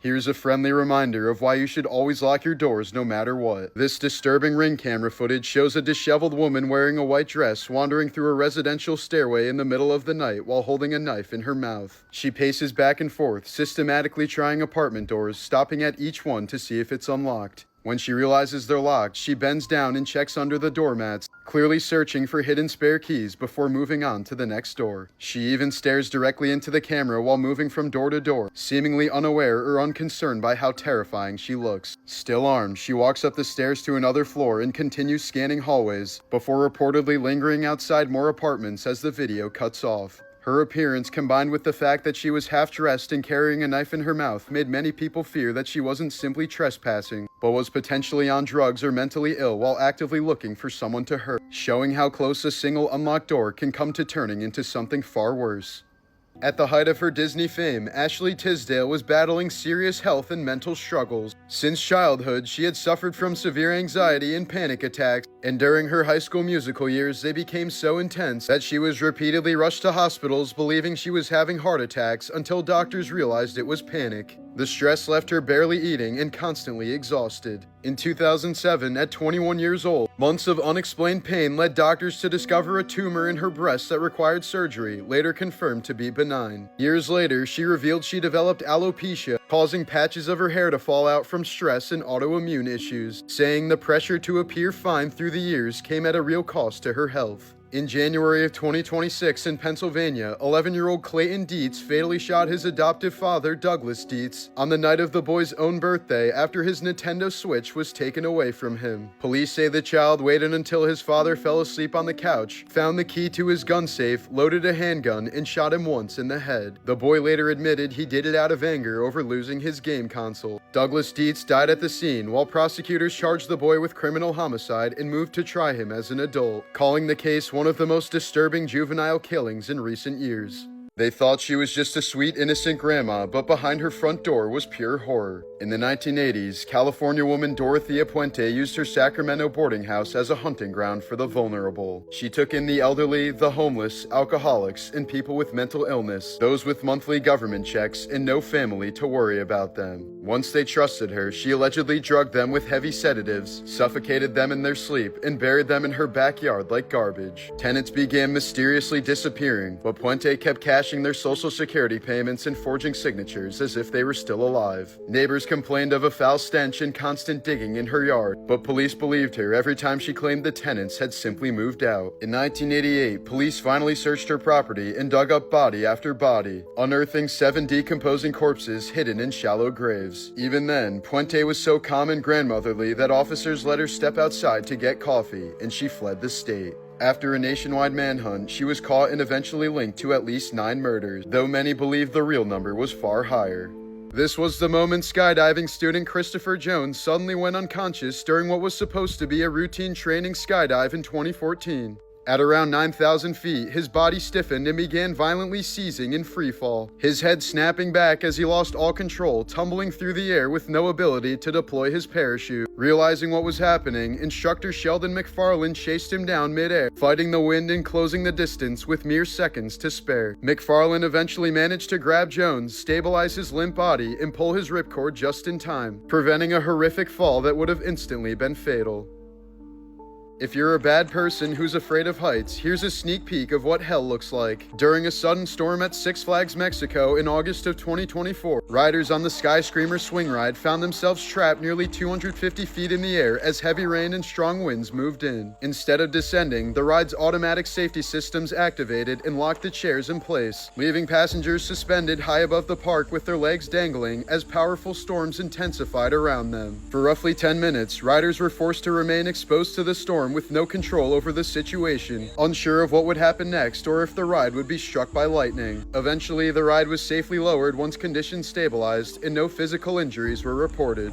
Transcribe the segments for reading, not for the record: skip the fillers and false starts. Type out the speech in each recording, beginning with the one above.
Here's a friendly reminder of why you should always lock your doors no matter what. This disturbing Ring camera footage shows a disheveled woman wearing a white dress wandering through a residential stairway in the middle of the night while holding a knife in her mouth. She paces back and forth, systematically trying apartment doors, stopping at each one to see if it's unlocked. When she realizes they're locked, she bends down and checks under the doormats, clearly searching for hidden spare keys before moving on to the next door. She even stares directly into the camera while moving from door to door, seemingly unaware or unconcerned by how terrifying she looks. Still armed, she walks up the stairs to another floor and continues scanning hallways, before reportedly lingering outside more apartments as the video cuts off. Her appearance, combined with the fact that she was half-dressed and carrying a knife in her mouth, made many people fear that she wasn't simply trespassing, but was potentially on drugs or mentally ill while actively looking for someone to hurt, showing how close a single unlocked door can come to turning into something far worse. At the height of her Disney fame, Ashley Tisdale was battling serious health and mental struggles. Since childhood, she had suffered from severe anxiety and panic attacks, and during her High School Musical years, they became so intense that she was repeatedly rushed to hospitals believing she was having heart attacks until doctors realized it was panic. The stress left her barely eating and constantly exhausted. In 2007, at 21 years old, months of unexplained pain led doctors to discover a tumor in her breast that required surgery, later confirmed to be benign. Years later, she revealed she developed alopecia, causing patches of her hair to fall out from stress and autoimmune issues, saying the pressure to appear fine through the years came at a real cost to her health. In January of 2026 in Pennsylvania, 11-year-old Clayton Dietz fatally shot his adoptive father, Douglas Dietz, on the night of the boy's own birthday after his Nintendo Switch was taken away from him. Police say the child waited until his father fell asleep on the couch, found the key to his gun safe, loaded a handgun, and shot him once in the head. The boy later admitted he did it out of anger over losing his game console. Douglas Dietz died at the scene, while prosecutors charged the boy with criminal homicide and moved to try him as an adult, calling the case one of the most disturbing juvenile killings in recent years. They thought she was just a sweet, innocent grandma, but behind her front door was pure horror. In the 1980s, California woman Dorothia Poente used her Sacramento boarding house as a hunting ground for the vulnerable. She took in the elderly, the homeless, alcoholics, and people with mental illness, those with monthly government checks and no family to worry about them. Once they trusted her, she allegedly drugged them with heavy sedatives, suffocated them in their sleep, and buried them in her backyard like garbage. Tenants began mysteriously disappearing, but Puente kept cashing their social security payments and forging signatures as if they were still alive. Neighbors complained of a foul stench and constant digging in her yard, but police believed her every time she claimed the tenants had simply moved out. In 1988, police finally searched her property and dug up body after body, unearthing 7 decomposing corpses hidden in shallow graves. Even then, Puente was so calm and grandmotherly that officers let her step outside to get coffee, and she fled the state. After a nationwide manhunt, she was caught and eventually linked to at least 9 murders, though many believe the real number was far higher. This was the moment skydiving student Christopher Jones suddenly went unconscious during what was supposed to be a routine training skydive in 2014. At around 9,000 feet, his body stiffened and began violently seizing in freefall, his head snapping back as he lost all control, tumbling through the air with no ability to deploy his parachute. Realizing what was happening, instructor Sheldon McFarland chased him down midair, fighting the wind and closing the distance with mere seconds to spare. McFarland eventually managed to grab Jones, stabilize his limp body, and pull his ripcord just in time, preventing a horrific fall that would have instantly been fatal. If you're a bad person who's afraid of heights, here's a sneak peek of what hell looks like. During a sudden storm at Six Flags Mexico in August of 2024, riders on the Sky Screamer swing ride found themselves trapped nearly 250 feet in the air as heavy rain and strong winds moved in. Instead of descending, the ride's automatic safety systems activated and locked the chairs in place, leaving passengers suspended high above the park with their legs dangling as powerful storms intensified around them. For roughly 10 minutes, riders were forced to remain exposed to the storm with no control over the situation, unsure of what would happen next or if the ride would be struck by lightning. Eventually, the ride was safely lowered once conditions stabilized and no physical injuries were reported.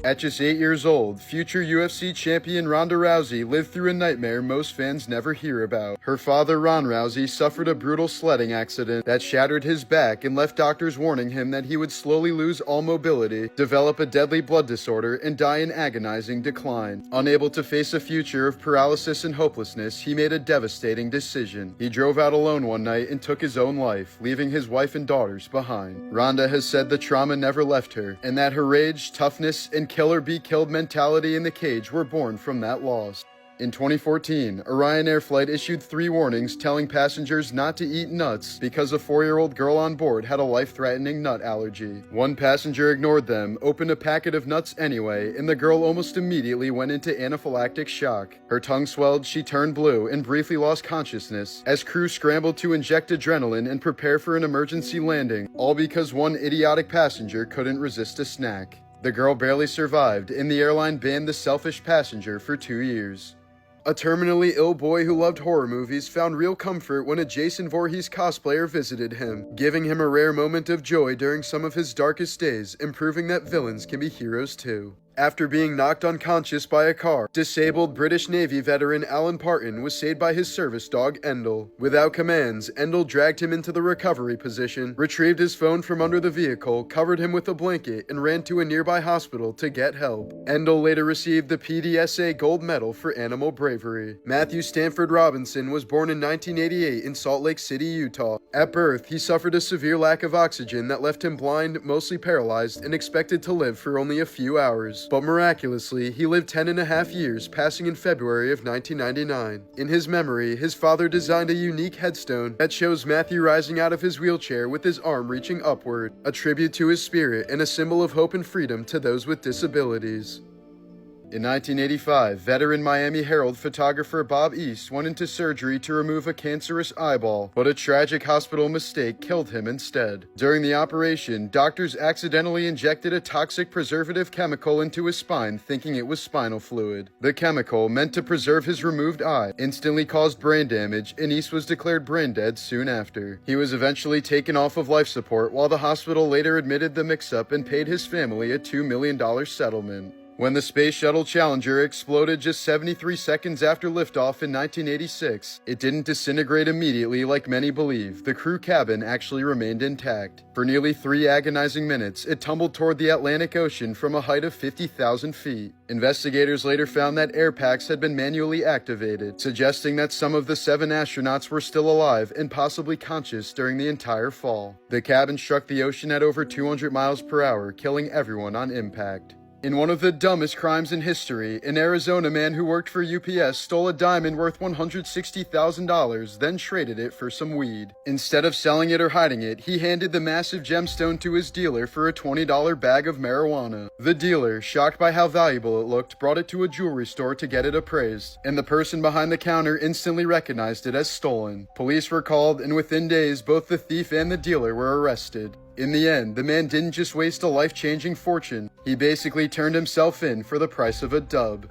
At just 8 years old, future UFC champion Ronda Rousey lived through a nightmare most fans never hear about. Her father, Ron Rousey, suffered a brutal sledding accident that shattered his back and left doctors warning him that he would slowly lose all mobility, develop a deadly blood disorder, and die in agonizing decline. Unable to face a future of paralysis and hopelessness, he made a devastating decision. He drove out alone one night and took his own life, leaving his wife and daughters behind. Ronda has said the trauma never left her, and that her rage, toughness, and kill or be killed mentality in the cage were born from that loss. In 2014, a Ryanair flight issued 3 warnings telling passengers not to eat nuts because a 4-year-old girl on board had a life-threatening nut allergy. One passenger ignored them, opened a packet of nuts anyway, and the girl almost immediately went into anaphylactic shock. Her tongue swelled, she turned blue, and briefly lost consciousness as crew scrambled to inject adrenaline and prepare for an emergency landing, all because one idiotic passenger couldn't resist a snack. The girl barely survived, and the airline banned the selfish passenger for 2 years. A terminally ill boy who loved horror movies found real comfort when a Jason Voorhees cosplayer visited him, giving him a rare moment of joy during some of his darkest days and proving that villains can be heroes too. After being knocked unconscious by a car, disabled British Navy veteran Alan Parton was saved by his service dog Endel. Without commands, Endel dragged him into the recovery position, retrieved his phone from under the vehicle, covered him with a blanket, and ran to a nearby hospital to get help. Endel later received the PDSA Gold Medal for animal bravery. Matthew Stanford Robinson was born in 1988 in Salt Lake City, Utah. At birth, he suffered a severe lack of oxygen that left him blind, mostly paralyzed, and expected to live for only a few hours. But miraculously, he lived 10.5 years, passing in February of 1999. In his memory, his father designed a unique headstone that shows Matthew rising out of his wheelchair with his arm reaching upward, a tribute to his spirit and a symbol of hope and freedom to those with disabilities. In 1985, veteran Miami Herald photographer Bob East went into surgery to remove a cancerous eyeball, but a tragic hospital mistake killed him instead. During the operation, doctors accidentally injected a toxic preservative chemical into his spine thinking it was spinal fluid. The chemical, meant to preserve his removed eye, instantly caused brain damage, and East was declared brain dead soon after. He was eventually taken off of life support, while the hospital later admitted the mix-up and paid his family a $2 million settlement. When the Space Shuttle Challenger exploded just 73 seconds after liftoff in 1986, it didn't disintegrate immediately like many believe. The crew cabin actually remained intact. For nearly 3 agonizing minutes, it tumbled toward the Atlantic Ocean from a height of 50,000 feet. Investigators later found that air packs had been manually activated, suggesting that some of the 7 astronauts were still alive and possibly conscious during the entire fall. The cabin struck the ocean at over 200 miles per hour, killing everyone on impact. In one of the dumbest crimes in history, an Arizona man who worked for UPS stole a diamond worth $160,000, then traded it for some weed. Instead of selling it or hiding it, he handed the massive gemstone to his dealer for a $20 bag of marijuana. The dealer, shocked by how valuable it looked, brought it to a jewelry store to get it appraised, and the person behind the counter instantly recognized it as stolen. Police were called, and within days, both the thief and the dealer were arrested. In the end, the man didn't just waste a life-changing fortune, he basically turned himself in for the price of a dub.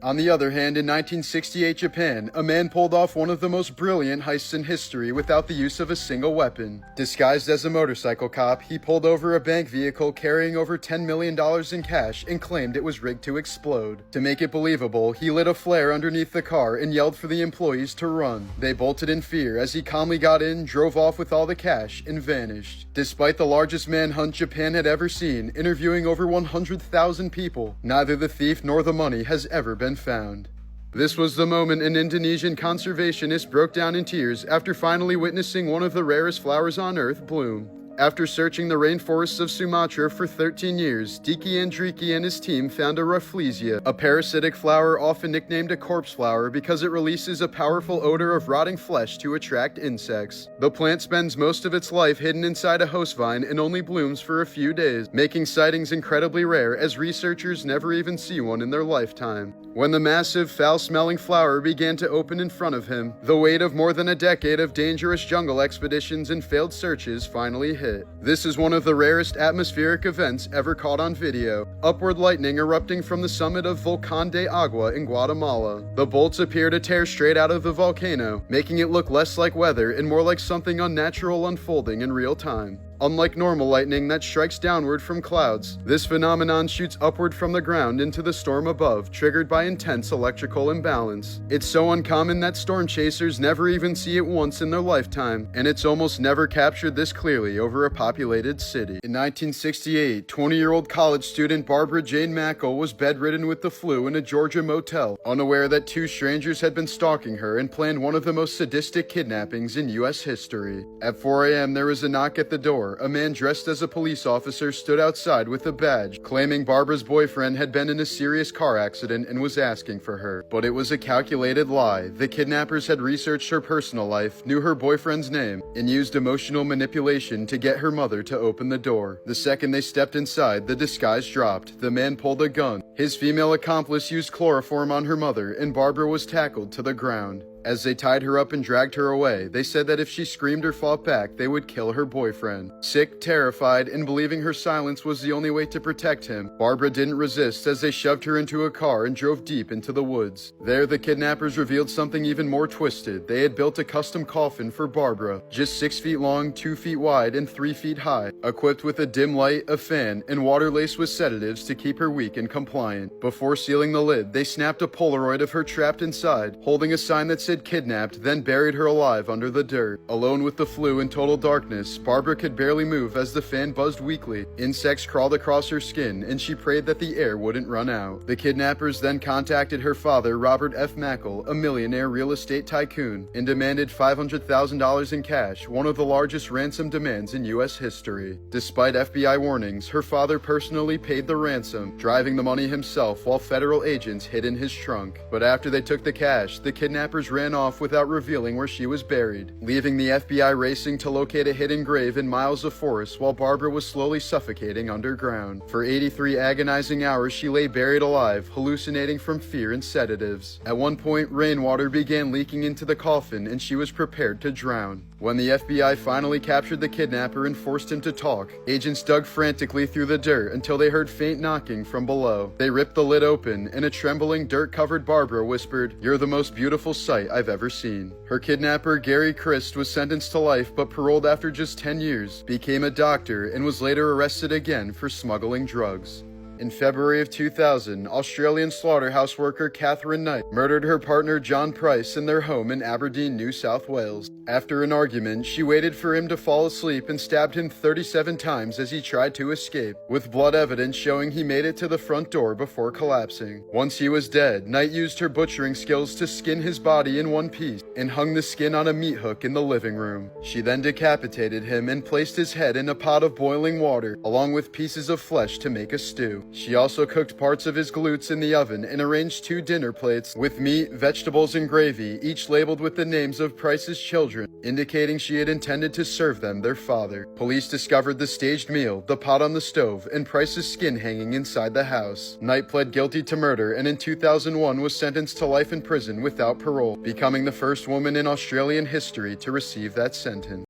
On the other hand, in 1968 Japan, a man pulled off one of the most brilliant heists in history without the use of a single weapon. Disguised as a motorcycle cop, he pulled over a bank vehicle carrying over $10 million in cash and claimed it was rigged to explode. To make it believable, he lit a flare underneath the car and yelled for the employees to run. They bolted in fear as he calmly got in, drove off with all the cash, and vanished. Despite the largest manhunt Japan had ever seen, interviewing over 100,000 people, neither the thief nor the money has ever been found. This was the moment an Indonesian conservationist broke down in tears after finally witnessing one of the rarest flowers on Earth bloom. After searching the rainforests of Sumatra for 13 years, Diki Andriki and his team found a Rafflesia, a parasitic flower often nicknamed a corpse flower because it releases a powerful odor of rotting flesh to attract insects. The plant spends most of its life hidden inside a host vine and only blooms for a few days, making sightings incredibly rare as researchers never even see one in their lifetime. When the massive, foul-smelling flower began to open in front of him, the weight of more than a decade of dangerous jungle expeditions and failed searches finally hit. This is one of the rarest atmospheric events ever caught on video. Upward lightning erupting from the summit of Volcán de Agua in Guatemala. The bolts appear to tear straight out of the volcano, making it look less like weather and more like something unnatural unfolding in real time. Unlike normal lightning that strikes downward from clouds, this phenomenon shoots upward from the ground into the storm above, triggered by intense electrical imbalance. It's so uncommon that storm chasers never even see it once in their lifetime, and it's almost never captured this clearly over a populated city. In 1968, 20-year-old college student Barbara Jane Mackle was bedridden with the flu in a Georgia motel, unaware that two strangers had been stalking her and planned one of the most sadistic kidnappings in U.S. history. At 4 a.m., there was a knock at the door. A man dressed as a police officer stood outside with a badge, claiming Barbara's boyfriend had been in a serious car accident and was asking for her. But it was a calculated lie. The kidnappers had researched her personal life, knew her boyfriend's name, and used emotional manipulation to get her mother to open the door. The second they stepped inside, the disguise dropped. The man pulled a gun. His female accomplice used chloroform on her mother, and Barbara was tackled to the ground. As they tied her up and dragged her away, they said that if she screamed or fought back, they would kill her boyfriend. Sick, terrified, and believing her silence was the only way to protect him, Barbara didn't resist as they shoved her into a car and drove deep into the woods. There, the kidnappers revealed something even more twisted. They had built a custom coffin for Barbara, just 6 feet long, 2 feet wide, and 3 feet high, equipped with a dim light, a fan, and water laced with sedatives to keep her weak and compliant. Before sealing the lid, they snapped a Polaroid of her trapped inside, holding a sign that said kidnapped, then buried her alive under the dirt. Alone with the flu in total darkness, Barbara could barely move as the fan buzzed weakly. Insects crawled across her skin, and she prayed that the air wouldn't run out. The kidnappers then contacted her father, Robert F. Mackle, a millionaire real estate tycoon, and demanded $500,000 in cash, one of the largest ransom demands in U.S. history. Despite FBI warnings, her father personally paid the ransom, driving the money himself while federal agents hid in his trunk. But after they took the cash, the kidnappers ran off without revealing where she was buried, leaving the FBI racing to locate a hidden grave in miles of forest while Barbara was slowly suffocating underground. For 83 agonizing hours, she lay buried alive, hallucinating from fear and sedatives. At one point, rainwater began leaking into the coffin and she was prepared to drown. When the FBI finally captured the kidnapper and forced him to talk, agents dug frantically through the dirt until they heard faint knocking from below. They ripped the lid open, and a trembling, dirt-covered Barbara whispered, "You're the most beautiful sight I've ever seen." Her kidnapper, Gary Christ, was sentenced to life but paroled after just 10 years, became a doctor, and was later arrested again for smuggling drugs. In February of 2000, Australian slaughterhouse worker Catherine Knight murdered her partner John Price in their home in Aberdeen, New South Wales. After an argument, she waited for him to fall asleep and stabbed him 37 times as he tried to escape, with blood evidence showing he made it to the front door before collapsing. Once he was dead, Knight used her butchering skills to skin his body in one piece and hung the skin on a meat hook in the living room. She then decapitated him and placed his head in a pot of boiling water, along with pieces of flesh to make a stew. She also cooked parts of his glutes in the oven and arranged 2 dinner plates with meat, vegetables, and gravy, each labeled with the names of Price's children, indicating she had intended to serve them their father. Police discovered the staged meal, the pot on the stove, and Price's skin hanging inside the house. Knight pled guilty to murder and in 2001 was sentenced to life in prison without parole, becoming the first woman in Australian history to receive that sentence.